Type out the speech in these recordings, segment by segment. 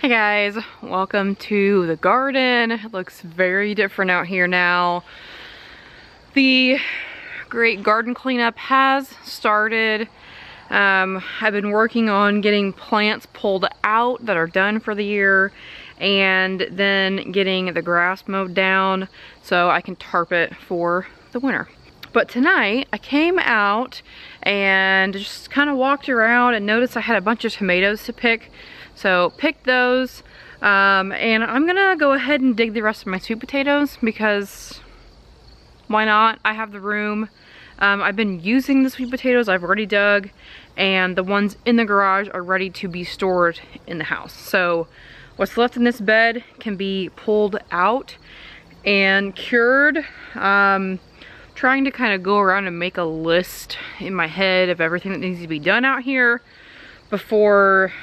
Hey guys, welcome to the garden. It looks very different out here now. The great garden cleanup has started. I've been working on getting plants pulled out that are done for the year and then getting the grass mowed down so I can tarp it for the winter. But tonight I came out and just kind of walked around and noticed I had a bunch of tomatoes to pick. So picked those, and I'm gonna go ahead and dig the rest of my sweet potatoes because why not? I have the room. I've been using the sweet potatoes I've already dug, and the ones in the garage are ready to be stored in the house. So what's left in this bed can be pulled out and cured. Trying to kind of go around and make a list in my head of everything that needs to be done out here before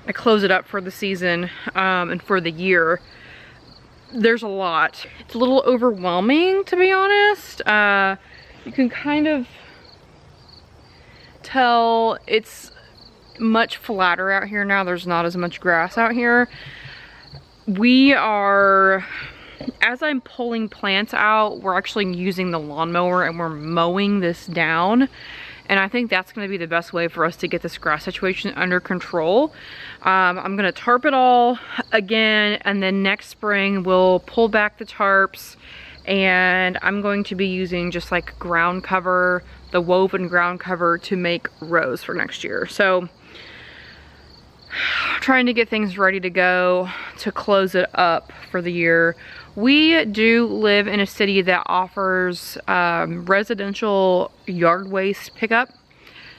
I close it up for the season and for the year. There's a lot. It's a little overwhelming, to be honest. You can kind of tell it's much flatter out here now. There's not as much grass out here. We are, as I'm pulling plants out, we're actually using the lawnmower and we're mowing this down. And I think that's gonna be the best way for us to get this grass situation under control. I'm gonna tarp it all again, and then next spring we'll pull back the tarps, and I'm going to be using just like ground cover, the woven ground cover, to make rows for next year. So trying to get things ready to go to close it up for the year. We do live in a city that offers residential yard waste pickup.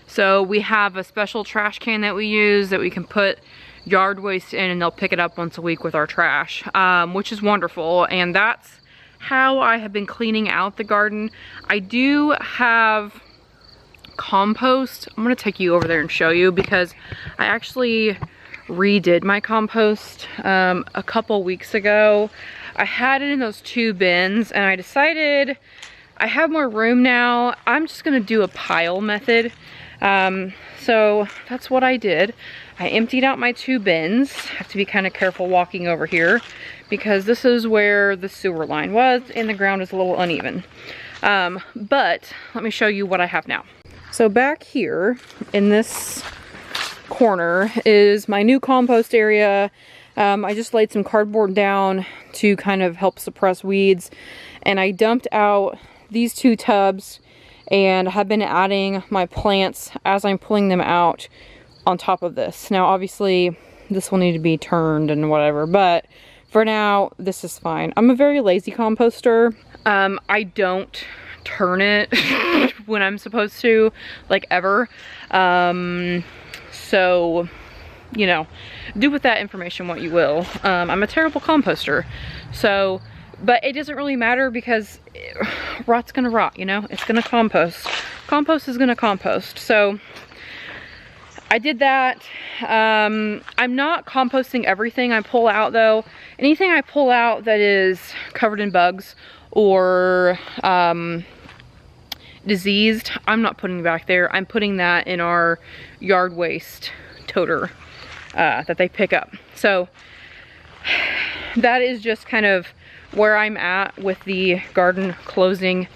So we have a special trash can that we use that we can put yard waste in, and they'll pick it up once a week with our trash, which is wonderful. And that's how I have been cleaning out the garden. I do have compost. I'm gonna take you over there and show you because I actually redid my compost a couple weeks ago. I had it in those 2 bins and I decided I have more room now. I'm just gonna do a pile method. So that's what I did. I emptied out my 2 bins. I have to be kind of careful walking over here because this is where the sewer line was and the ground is a little uneven. But let me show you what I have now. So back here in this corner is my new compost area. I just laid some cardboard down to kind of help suppress weeds, and I dumped out these 2 tubs and have been adding my plants as I'm pulling them out on top of this. Now obviously this will need to be turned and whatever, but for now this is fine. I'm a very lazy composter. I don't turn it when I'm supposed to, like, ever. So, you know, do with that information what you will. I'm a terrible composter. So, but it doesn't really matter because rot's gonna rot, you know? It's gonna compost. Compost is gonna compost. So, I did that. I'm not composting everything I pull out though. Anything I pull out that is covered in bugs or diseased, I'm not putting back there. I'm putting that in our yard waste toter that they pick up. So that is just kind of where I'm at with the garden closing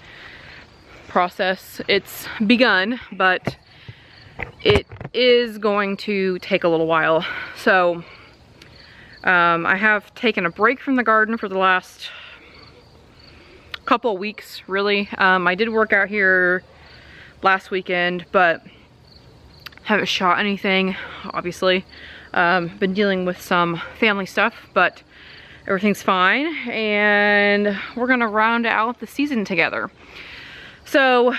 process. It's begun, but it is going to take a little while. So I have taken a break from the garden for the last couple of weeks, really. I did work out here last weekend, but haven't shot anything, obviously. Been dealing with some family stuff, but everything's fine, and we're gonna round out the season together. So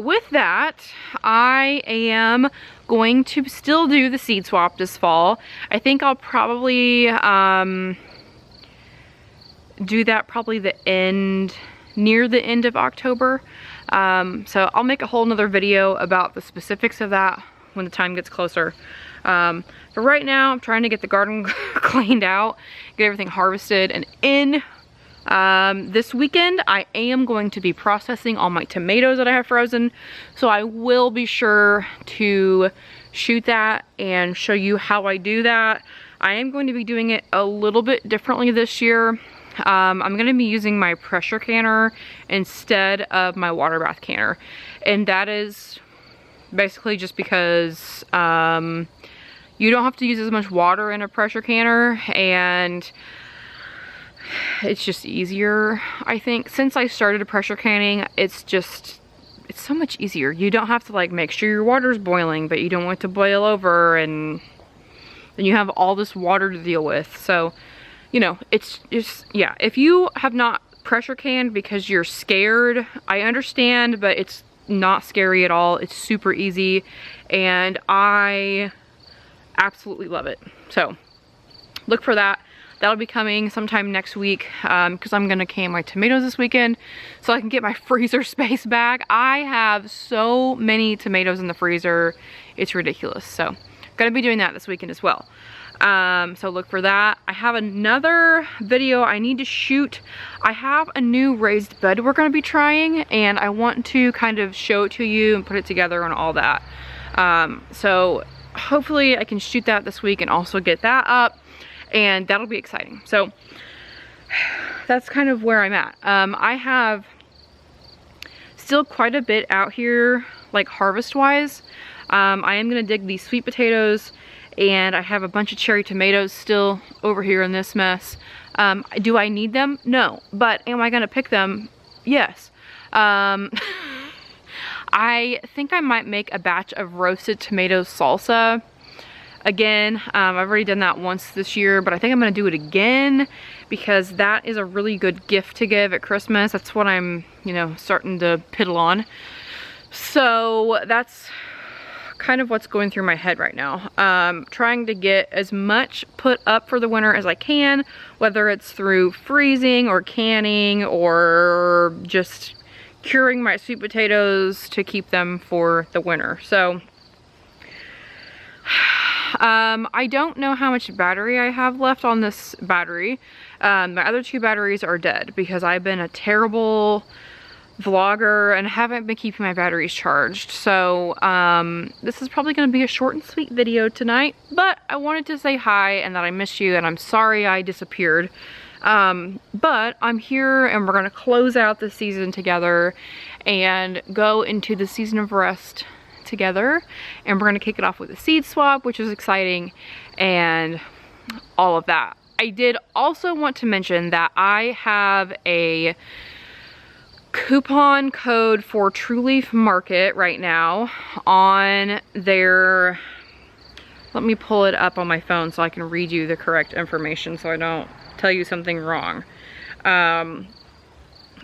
with that, I am going to still do the seed swap this fall. I think I'll probably do that probably near the end of October. So I'll make a whole nother video about the specifics of that when the time gets closer. But right now I'm trying to get the garden cleaned out, get everything harvested and in. This weekend I am going to be processing all my tomatoes that I have frozen, so I will be sure to shoot that and show you how I do that. I am going to be doing it a little bit differently this year. I'm going to be using my pressure canner instead of my water bath canner. And that is basically just because you don't have to use as much water in a pressure canner, and it's just easier, I think. Since I started pressure canning, it's so much easier. You don't have to like make sure your water's boiling, but you don't want it to boil over, and then you have all this water to deal with. So, you know, it's just, yeah, if you have not pressure canned because you're scared, I understand, but it's not scary at all. It's super easy, and I absolutely love it. So look for that. That'll be coming sometime next week, because I'm gonna can my tomatoes this weekend so I can get my freezer space back. I have so many tomatoes in the freezer, it's ridiculous. So gonna be doing that this weekend as well. So look for that. I have another video I need to shoot. I have a new raised bed we're gonna be trying, and I want to kind of show it to you and put it together and all that. So hopefully I can shoot that this week and also get that up, and that'll be exciting. So that's kind of where I'm at. I have still quite a bit out here, like harvest wise. I am gonna dig these sweet potatoes, and I have a bunch of cherry tomatoes still over here in this mess. Do I need them? No. But am I gonna pick them? Yes. I think I might make a batch of roasted tomato salsa. Again, I've already done that once this year, but I think I'm gonna do it again because that is a really good gift to give at Christmas. That's what I'm, you know, starting to piddle on. So that's kind of what's going through my head right now. Trying to get as much put up for the winter as I can, whether it's through freezing or canning or just curing my sweet potatoes to keep them for the winter. So I don't know how much battery I have left on this battery. My other two batteries are dead because I've been a terrible vlogger and haven't been keeping my batteries charged. So this is probably going to be a short and sweet video tonight, but I wanted to say hi and that I missed you, and I'm sorry I disappeared. But I'm here, and we're going to close out the season together and go into the season of rest together, and we're going to kick it off with a seed swap, which is exciting, and all of that. I did also want to mention that I have a coupon code for True Leaf Market right now on their, let me pull it up on my phone so I can read you the correct information so I don't tell you something wrong.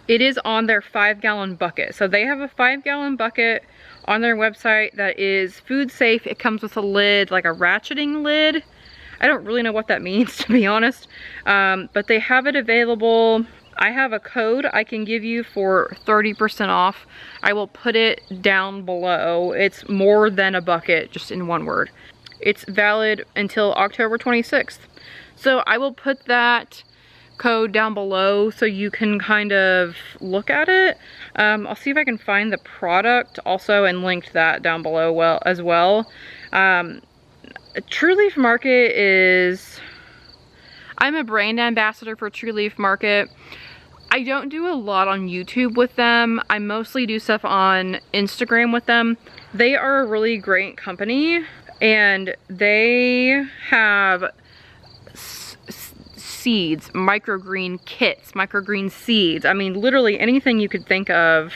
It is on their 5-gallon bucket. So they have a 5-gallon bucket on their website that is food safe. It comes with a lid, like a ratcheting lid. I don't really know what that means, to be honest, but they have it available. I have a code I can give you for 30% off. I will put it down below. It's more than a bucket, just in one word. It's valid until October 26th. So I will put that code down below so you can kind of look at it. I'll see if I can find the product also and link that down below as well. True Leaf Market is, I'm a brand ambassador for True Leaf Market. I don't do a lot on YouTube with them. I mostly do stuff on Instagram with them. They are a really great company, and they have seeds, microgreen kits, microgreen seeds. I mean, literally anything you could think of,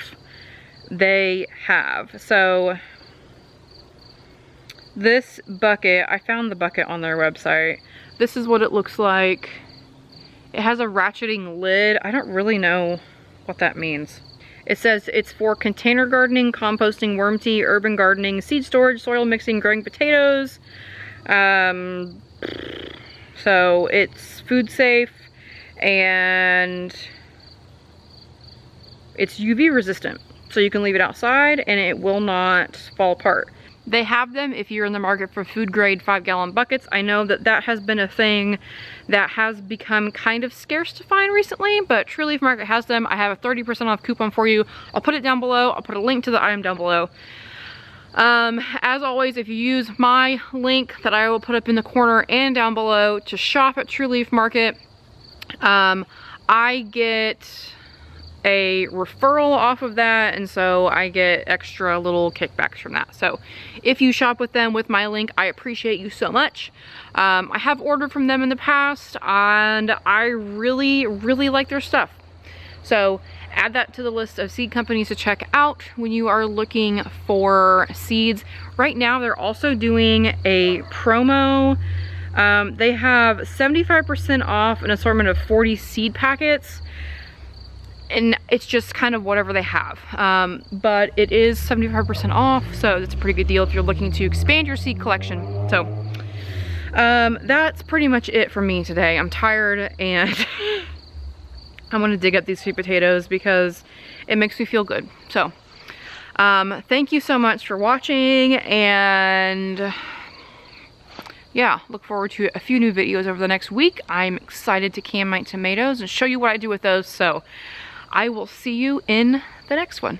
they have. So this bucket, I found the bucket on their website. This is what it looks like. It has a ratcheting lid. I don't really know what that means. It says it's for container gardening, composting, worm tea, urban gardening, seed storage, soil mixing, growing potatoes. So it's food safe, and it's UV resistant. So you can leave it outside and it will not fall apart. They have them if you're in the market for food grade 5-gallon buckets. I know that that has been a thing that has become kind of scarce to find recently, but True Leaf Market has them. I have a 30% off coupon for you. I'll put it down below. I'll put a link to the item down below. As always, if you use my link that I will put up in the corner and down below to shop at True Leaf Market, I get a referral off of that, and so I get extra little kickbacks from that. So if you shop with them with my link, I appreciate you so much. I have ordered from them in the past, and I really like their stuff. So add that to the list of seed companies to check out when you are looking for seeds. Right now they're also doing a promo. They have 75% off an assortment of 40 seed packets, and it's just kind of whatever they have. But it is 75% off, so it's a pretty good deal if you're looking to expand your seed collection. So that's pretty much it for me today. I'm tired, and I'm gonna dig up these sweet potatoes because it makes me feel good. So thank you so much for watching, and yeah, look forward to a few new videos over the next week. I'm excited to can my tomatoes and show you what I do with those. So I will see you in the next one.